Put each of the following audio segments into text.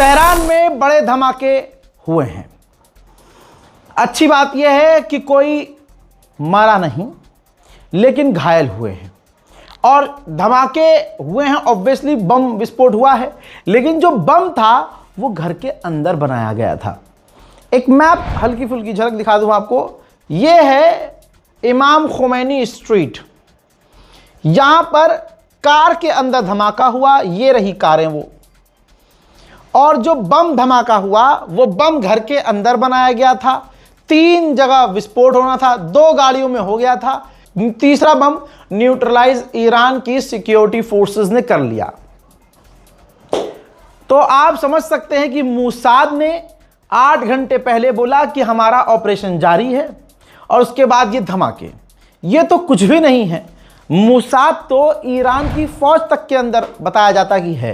Tehran में बड़े धमाके हुए हैं। अच्छी बात यह है कि कोई मरा नहीं, लेकिन घायल हुए हैं और धमाके हुए हैं। ऑब्वियसली बम विस्फोट हुआ है, लेकिन जो बम था वो घर के अंदर बनाया गया था। एक मैप हल्की फुल्की झलक दिखा दूं आपको। ये है इमाम खोमैनी स्ट्रीट। यहां पर कार के अंदर धमाका हुआ, ये रही कारें वो। और जो बम धमाका हुआ वो बम घर के अंदर बनाया गया था। 3 जगह विस्फोट होना था, 2 गाड़ियों में हो गया था। तीसरा बम न्यूट्रलाइज ईरान की सिक्योरिटी फोर्सेस ने कर लिया। तो आप समझ सकते हैं कि मोसाद ने 8 घंटे पहले बोला कि हमारा ऑपरेशन जारी है, और उसके बाद ये धमाके। ये तो कुछ भी नहीं है। मोसाद तो ईरान की फौज तक के अंदर बताया जाता कि है।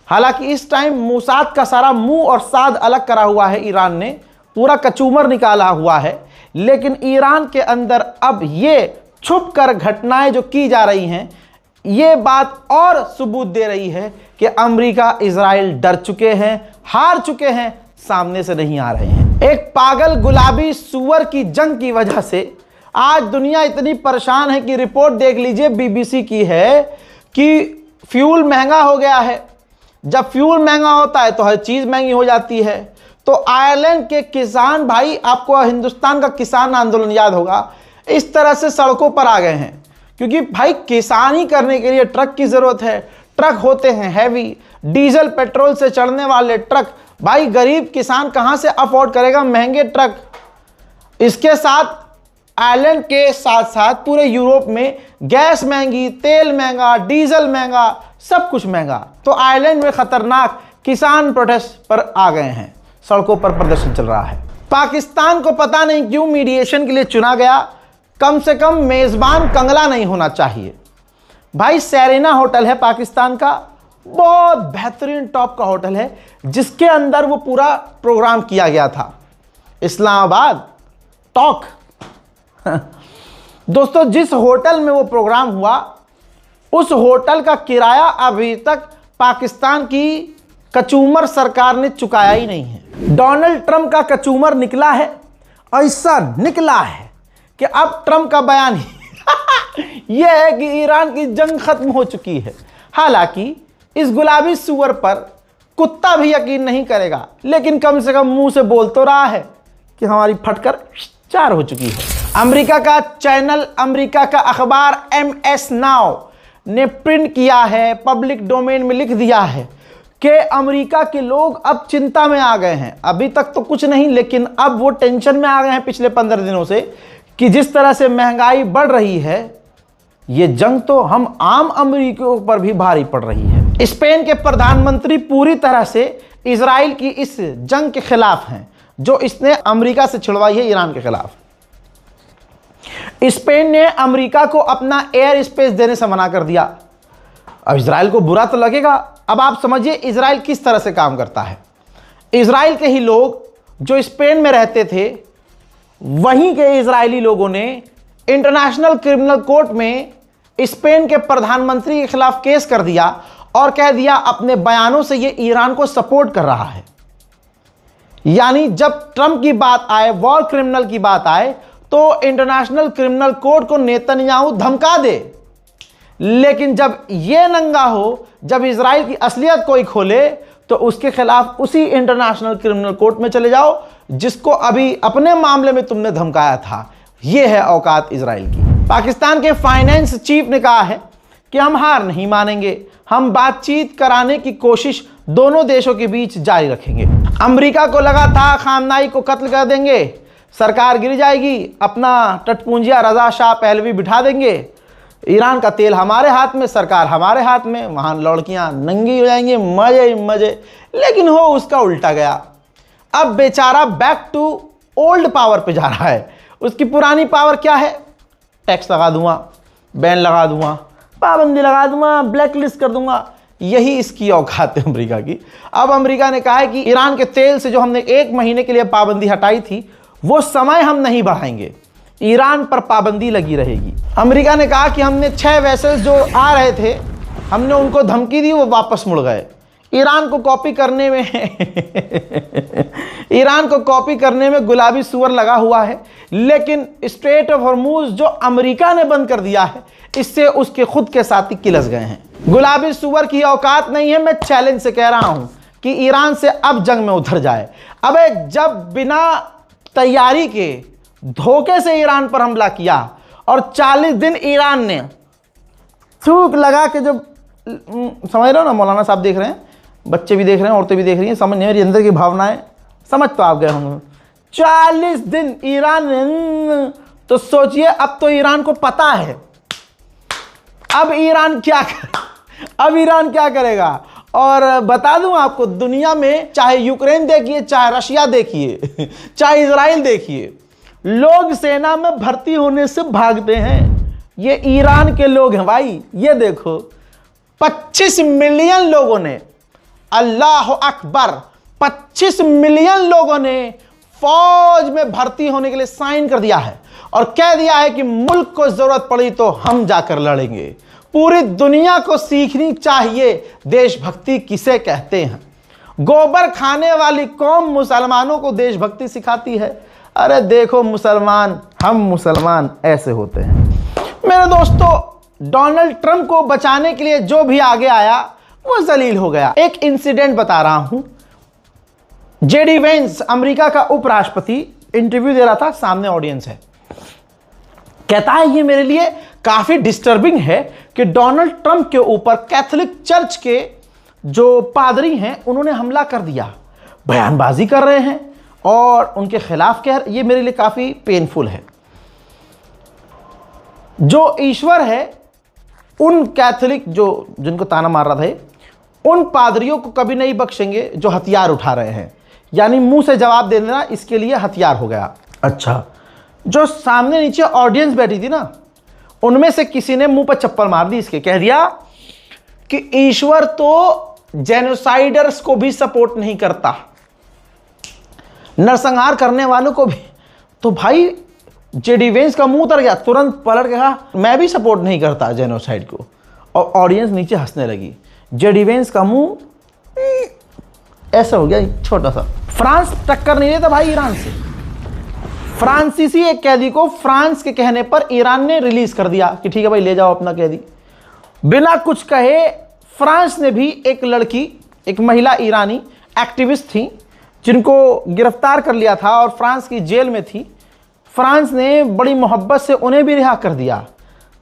हालांकि इस टाइम मोसाद का सारा मुंह और साद अलग करा हुआ है, ईरान ने पूरा कचूमर निकाला हुआ है। लेकिन ईरान के अंदर अब ये छुप कर घटनाएं जो की जा रही हैं, ये बात और सबूत दे रही है कि अमेरिका इजराइल डर चुके हैं, हार चुके हैं, सामने से नहीं आ रहे हैं। एक पागल गुलाबी सुअर की जंग की वजह से आज दुनिया इतनी परेशान है कि रिपोर्ट देख लीजिए, बीबीसी की है कि फ्यूल महंगा हो गया है। जब फ्यूल महंगा होता है तो हर चीज महंगी हो जाती है। तो आयरलैंड के किसान भाई, आपको हिंदुस्तान का किसान आंदोलन याद होगा, इस तरह से सड़कों पर आ गए हैं, क्योंकि भाई किसानी करने के लिए ट्रक की जरूरत है। ट्रक होते हैं हैवी, डीजल पेट्रोल से चढ़ने वाले ट्रक। भाई गरीब किसान कहां से अफोर्ड करेगा महंगे ट्रक। इसके साथ आयरलैंड के साथ साथ पूरे यूरोप में गैस महंगी, तेल महंगा, डीजल महंगा, सब कुछ महंगा। तो आयरलैंड में खतरनाक किसान प्रोटेस्ट पर आ गए हैं, सड़कों पर प्रदर्शन चल रहा है। पाकिस्तान को पता नहीं क्यों मीडिएशन के लिए चुना गया। कम से कम मेजबान कंगला नहीं होना चाहिए। भाई सेरेना होटल है पाकिस्तान का, बहुत बेहतरीन टॉप का होटल है, जिसके अंदर वो पूरा प्रोग्राम किया गया था। इस्लामाबाद टॉक दोस्तों, जिस होटल में वो प्रोग्राम हुआ, उस होटल का किराया अभी तक पाकिस्तान की कचूमर सरकार ने चुकाया ही नहीं है। डोनाल्ड ट्रंप का कचूमर निकला है, ऐसा निकला है कि अब ट्रंप का बयान ही यह है कि ईरान की जंग खत्म हो चुकी है। हालांकि इस गुलाबी सुअर पर कुत्ता भी यकीन नहीं करेगा, लेकिन कम से कम मुंह से बोल तो रहा है कि हमारी फटकर 4 हो चुकी है। अमेरिका का चैनल, अमेरिका का अखबार MS नाउ ने प्रिंट किया है, पब्लिक डोमेन में लिख दिया है कि अमेरिका के लोग अब चिंता में आ गए हैं। अभी तक तो कुछ नहीं, लेकिन अब वो टेंशन में आ गए हैं पिछले 15 दिनों से कि जिस तरह से महंगाई बढ़ रही है, ये जंग तो हम आम अमेरिकियों पर भी भारी पड़ रही है। स्पेन के प्रधानमंत्री पूरी तरह से इजराइल की इस जंग के खिलाफ हैं जो इसने अमेरिका से छिड़वाई है ईरान के खिलाफ। स्पेन ने अमेरिका को अपना एयर स्पेस देने से मना कर दिया। अब इजराइल को बुरा तो लगेगा। अब आप समझिए इजराइल किस तरह से काम करता है। इजराइल के ही लोग जो स्पेन में रहते थे, वहीं के इजरायली लोगों ने इंटरनेशनल क्रिमिनल कोर्ट में स्पेन के प्रधानमंत्री के खिलाफ केस कर दिया और कह दिया अपने बयानों से ये ईरान को सपोर्ट कर रहा है। यानी जब ट्रंप की बात आए, वॉर क्रिमिनल की बात आए, तो इंटरनेशनल क्रिमिनल कोर्ट को नेतन्याहू धमका दे। लेकिन जब यह नंगा हो, जब इजराइल की असलियत कोई खोले, तो उसके खिलाफ उसी इंटरनेशनल क्रिमिनल कोर्ट में चले जाओ जिसको अभी अपने मामले में तुमने धमकाया था। यह है औकात इजराइल की। पाकिस्तान के फाइनेंस चीफ ने कहा है कि हम हार नहीं मानेंगे, हम बातचीत कराने की कोशिश दोनों देशों के बीच जारी रखेंगे। अमेरिका को लगा था खामनाई को कत्ल कर देंगे, सरकार गिर जाएगी, अपना टटपूंजिया रजा शाह पहलवी बिठा देंगे, ईरान का तेल हमारे हाथ में, सरकार हमारे हाथ में, वहां लड़कियां नंगी हो जाएंगी, मजे ही मजे। लेकिन हो उसका उल्टा गया। अब बेचारा बैक टू ओल्ड पावर पे जा रहा है। उसकी पुरानी पावर क्या है? टैक्स लगा दूंगा, बैन लगा दूंगा, पाबंदी लगा दूंगा, ब्लैक लिस्ट कर दूंगा। यही इसकी औकात है अमेरिका की। अब अमेरिका ने कहा है कि ईरान के तेल से जो हमने 1 महीने के लिए पाबंदी हटाई थी, वो समय हम नहीं बढ़ाएंगे, ईरान पर पाबंदी लगी रहेगी। अमेरिका ने कहा कि हमने 6 वेसल्स जो आ रहे थे, हमने उनको धमकी दी, वो वापस मुड़ गए। ईरान को कॉपी करने में ईरान को कॉपी करने में गुलाबी सुअर लगा हुआ है, लेकिन स्ट्रेट ऑफ हॉर्मूज जो अमेरिका ने बंद कर दिया है, इससे उसके खुद के साथी किलस गए हैं। गुलाबी सुअर की औकात नहीं है, मैं चैलेंज से कह रहा हूं कि ईरान से अब जंग में उतर जाए। अबे जब बिना तैयारी के धोखे से ईरान पर हमला किया और 40 दिन ईरान ने थूक लगा के, जब समझ रहे हो ना, मौलाना साहब देख रहे हैं, बच्चे भी देख रहे हैं, औरतें भी देख रही हैं, समझ नहीं मेरी अंदर की भावनाएं समझ तो आप गए होंगे। 40 दिन ईरान ने, तो सोचिए अब तो ईरान को पता है अब ईरान क्या करेगा। और बता दूं आपको, दुनिया में चाहे यूक्रेन देखिए, चाहे रशिया देखिए, चाहे इजराइल देखिए, लोग सेना में भर्ती होने से भागते हैं। ये ईरान के लोग हैं भाई। ये देखो 25 मिलियन लोगों ने, अल्लाह अकबर, 25 मिलियन लोगों ने फौज में भर्ती होने के लिए साइन कर दिया है और कह दिया है कि मुल्क को जरूरत पड़ी तो हम जाकर लड़ेंगे। पूरी दुनिया को सीखनी चाहिए देशभक्ति किसे कहते हैं। गोबर खाने वाली कौम मुसलमानों को देशभक्ति सिखाती है। अरे देखो मुसलमान, हम मुसलमान ऐसे होते हैं। मेरे दोस्तों, डोनाल्ड ट्रंप को बचाने के लिए जो भी आगे आया वो जलील हो गया। एक इंसिडेंट बता रहा हूं। जेडी वेंस, अमेरिका का उपराष्ट्रपति, इंटरव्यू दे रहा था, सामने ऑडियंस है। कहता है ये मेरे लिए काफी डिस्टर्बिंग है कि डोनाल्ड ट्रंप के ऊपर कैथोलिक चर्च के जो पादरी हैं उन्होंने हमला कर दिया, बयानबाजी कर रहे हैं और उनके खिलाफ कह, ये मेरे लिए काफी पेनफुल है। जो ईश्वर है उन कैथोलिक जिनको ताना मार रहा था, उन पादरियों को कभी नहीं बख्शेंगे जो हथियार उठा रहे हैं। यानी मुंह से जवाब दे देना इसके लिए हथियार हो गया। अच्छा, जो सामने नीचे ऑडियंस बैठी थी ना, उनमें से किसी ने मुंह पर चप्पल मार दी, इसके कह दिया कि ईश्वर तो जेनोसाइडर्स को भी सपोर्ट नहीं करता, नरसंहार करने वालों को भी। तो भाई जेडी वेंस का मुंह उतर गया, तुरंत पलट के कहा मैं भी सपोर्ट नहीं करता जेनोसाइड को, और ऑडियंस नीचे हंसने लगी। जेडी वेंस का मुंह ऐसा हो गया, छोटा सा। फ्रांस टक्कर नहीं लेता भाई ईरान से। फ्रांसीसी एक कैदी को फ्रांस के कहने पर ईरान ने रिलीज कर दिया कि ठीक है भाई ले जाओ अपना कैदी। बिना कुछ कहे फ्रांस ने भी एक लड़की, एक महिला ईरानी एक्टिविस्ट थी जिनको गिरफ्तार कर लिया था और फ्रांस की जेल में थी। फ्रांस ने बड़ी मोहब्बत से उन्हें भी रिहा कर दिया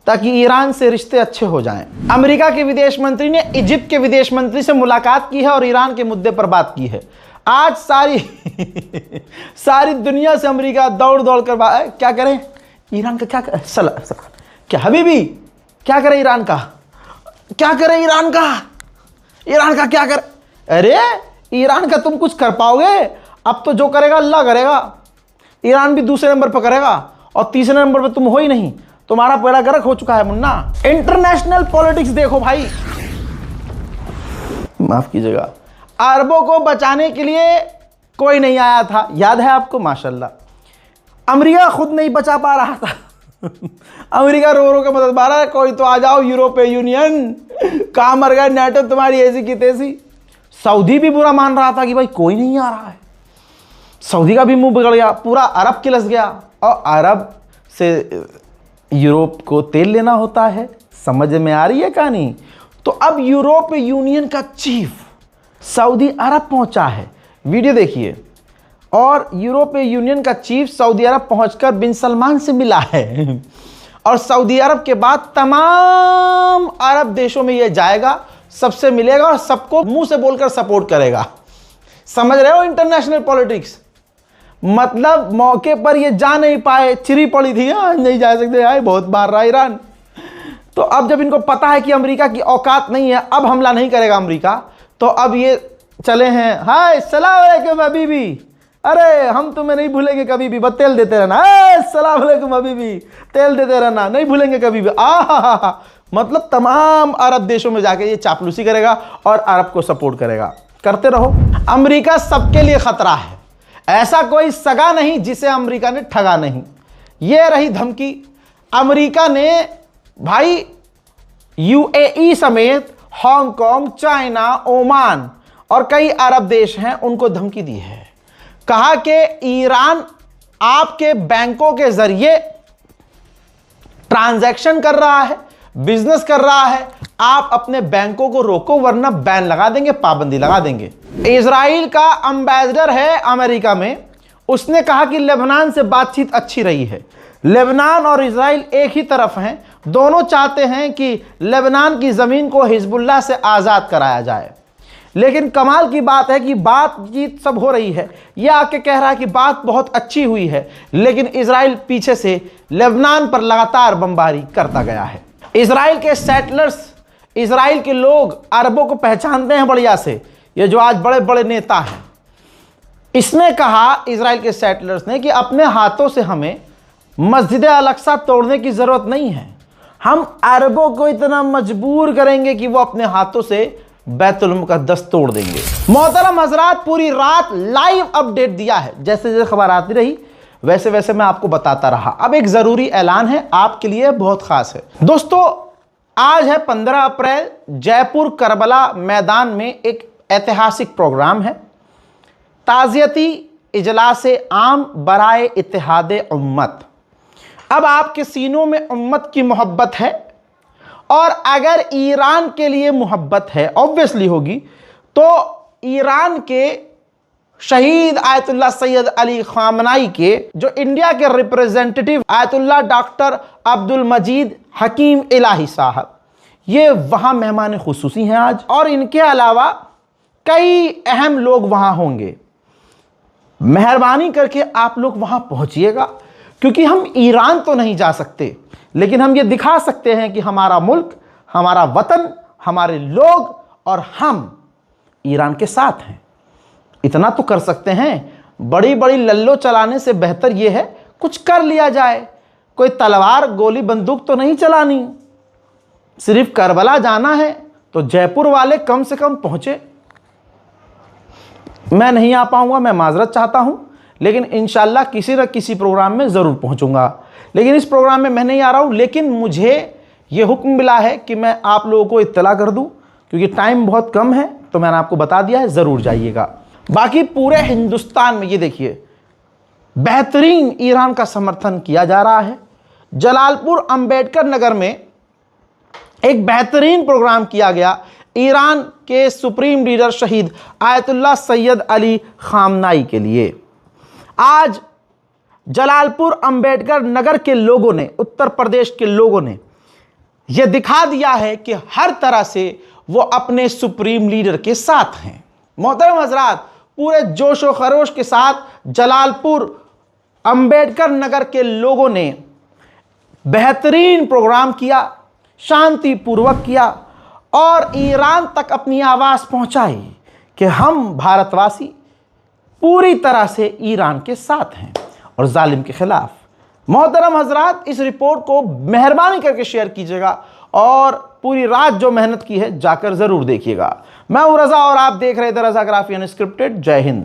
ताकि ईरान से रिश्ते अच्छे हो जाएं। अमेरिका के विदेश मंत्री ने इजिप्ट के विदेश मंत्री से मुलाकात की है और ईरान के मुद्दे पर बात की है। आज सारी दुनिया से अमेरिका दौड़ दौड़ कर क्या करें, ईरान का क्या करे, क्या हबीबी क्या करे, ईरान का क्या करे, ईरान का क्या करे। अरे ईरान का तुम कुछ कर पाओगे? अब तो जो करेगा अल्लाह करेगा। ईरान भी दूसरे नंबर पर करेगा और तीसरे नंबर पर तुम हो ही नहीं, तुम्हारा पेड़ा गर्क हो चुका है मुन्ना। इंटरनेशनल पॉलिटिक्स देखो भाई, माफ कीजिएगा, अरबों को बचाने के लिए कोई नहीं आया था, याद है आपको? माशाल्लाह अमेरिका खुद नहीं बचा पा रहा था अमेरिका रो रो के मदद मारा, कोई तो आ जाओ, यूरोपीय यूनियन, कहां मर गए नेटो तुम्हारी ऐसी की तैसी। सऊदी भी बुरा मान रहा था कि भाई कोई नहीं आ रहा है। सऊदी का भी मुंह बिगड़ गया, पूरा अरब किलस गया। और अरब से यूरोप को तेल लेना होता है, समझ में आ रही है कहानी? तो अब यूरोपीय यूनियन का चीफ सऊदी अरब पहुंचा है, वीडियो देखिए। और यूरोपीय यूनियन का चीफ सऊदी अरब पहुंचकर बिन सलमान से मिला है और सऊदी अरब के बाद तमाम अरब देशों में यह जाएगा, सबसे मिलेगा और सबको मुंह से बोलकर सपोर्ट करेगा। समझ रहे हो इंटरनेशनल पॉलिटिक्स? मतलब मौके पर ये जा नहीं पाए, चिरी पड़ी थी, नहीं जा सकते, आए बहुत मार रहा ईरान। तो अब जब इनको पता है कि अमेरिका की औकात नहीं है, अब हमला नहीं करेगा अमेरिका, तो अब ये चले हैं, हाय सलाम अलैकुम हबीबी, अरे हम तुम्हें नहीं भूलेंगे कभी भी, बस तेल देते रहना, सलाम अलैकुम हबीबी, तेल देते रहना, नहीं भूलेंगे कभी भी। मतलब तमाम अरब देशों में जाके ये चापलूसी करेगा और अरब को सपोर्ट करेगा। करते रहो। अमेरिका सबके लिए खतरा है, ऐसा कोई सगा नहीं जिसे अमेरिका ने ठगा नहीं। ये रही धमकी। अमेरिका ने भाई यूएई समेत हांगकांग, चाइना, ओमान और कई अरब देश हैं उनको धमकी दी है। कहा कि ईरान आपके बैंकों के जरिए ट्रांजैक्शन कर रहा है, बिजनेस कर रहा है, आप अपने बैंकों को रोको वरना बैन लगा देंगे, पाबंदी लगा देंगे। इजराइल का एम्बेसडर है अमेरिका में, उसने कहा कि लेबनान से बातचीत अच्छी रही है। लेबनान और इजराइल एक ही तरफ हैं, दोनों चाहते हैं कि लेबनान की ज़मीन को हिजबुल्लाह से आज़ाद कराया जाए। लेकिन कमाल की बात है कि बातचीत सब हो रही है, यह आके कह रहा है कि बात बहुत अच्छी हुई है, लेकिन इजराइल पीछे से लेबनान पर लगातार बमबारी करता गया है। इजराइल के सेटलर्स, इजराइल के लोग अरबों को पहचानते हैं बढ़िया से, ये जो आज बड़े बड़े नेता हैं। इसने कहा, इजराइल के सेटलर्स ने, कि अपने हाथों से हमें मस्जिद अल-अक्सा तोड़ने की ज़रूरत नहीं है, हम अरबों को इतना मजबूर करेंगे कि वो अपने हाथों से बैतुल मुक़द्दस तोड़ देंगे। मोहतरम हज़रात, पूरी रात लाइव अपडेट दिया है, जैसे जैसे खबर आती रही वैसे वैसे मैं आपको बताता रहा। अब एक ज़रूरी ऐलान है आपके लिए, बहुत ख़ास है दोस्तों। आज है 15 अप्रैल, जयपुर करबला मैदान में एक ऐतिहासिक प्रोग्राम है, ताज़ियती इजलास आम बराए इत्तेहादे उम्मत। अब आपके सीनों में उम्मत की मोहब्बत है, और अगर ईरान के लिए मोहब्बत है, ऑब्वियसली होगी, तो ईरान के शहीद आयतुल्लाह सैयद अली खामनाई के जो इंडिया के रिप्रेजेंटेटिव आयतुल्लाह डॉक्टर अब्दुल मजीद हकीम इलाही साहब, ये वहाँ मेहमान खुसूसी हैं आज, और इनके अलावा कई अहम लोग वहाँ होंगे। मेहरबानी करके आप लोग वहाँ पहुँचिएगा, क्योंकि हम ईरान तो नहीं जा सकते, लेकिन हम ये दिखा सकते हैं कि हमारा मुल्क, हमारा वतन, हमारे लोग और हम ईरान के साथ हैं। इतना तो कर सकते हैं। बड़ी बड़ी लल्लो चलाने से बेहतर ये है कुछ कर लिया जाए। कोई तलवार गोली बंदूक तो नहीं चलानी, सिर्फ करबला जाना है तो जयपुर वाले कम से कम पहुंचे। मैं नहीं आ पाऊंगा, मैं माजरत चाहता हूं, लेकिन इंशाल्लाह किसी न किसी प्रोग्राम में ज़रूर पहुंचूंगा। लेकिन इस प्रोग्राम में मैं नहीं आ रहा हूं, लेकिन मुझे ये हुक्म मिला है कि मैं आप लोगों को इत्तला कर दूं, क्योंकि टाइम बहुत कम है, तो मैंने आपको बता दिया है, ज़रूर जाइएगा। बाकी पूरे हिंदुस्तान में ये देखिए बेहतरीन ईरान का समर्थन किया जा रहा है। जलालपुर अंबेडकर नगर में एक बेहतरीन प्रोग्राम किया गया ईरान के सुप्रीम लीडर शहीद आयतुल्लाह सैयद अली खामनाई के लिए। आज जलालपुर अंबेडकर नगर के लोगों ने, उत्तर प्रदेश के लोगों ने यह दिखा दिया है कि हर तरह से वो अपने सुप्रीम लीडर के साथ हैं। मोहतरम हजरात, पूरे जोश व खरोश के साथ जलालपुर अंबेडकर नगर के लोगों ने बेहतरीन प्रोग्राम किया, शांतिपूर्वक किया, और ईरान तक अपनी आवाज़ पहुंचाई कि हम भारतवासी पूरी तरह से ईरान के साथ हैं और जालिम के खिलाफ। मोहतरम हजरात, इस रिपोर्ट को मेहरबानी करके शेयर कीजिएगा, और पूरी रात जो मेहनत की है जाकर ज़रूर देखिएगा। मैं हूं रज़ा और आप देख रहे थे रज़ा ग्राफी अनस्क्रिप्टेड। जय हिंद।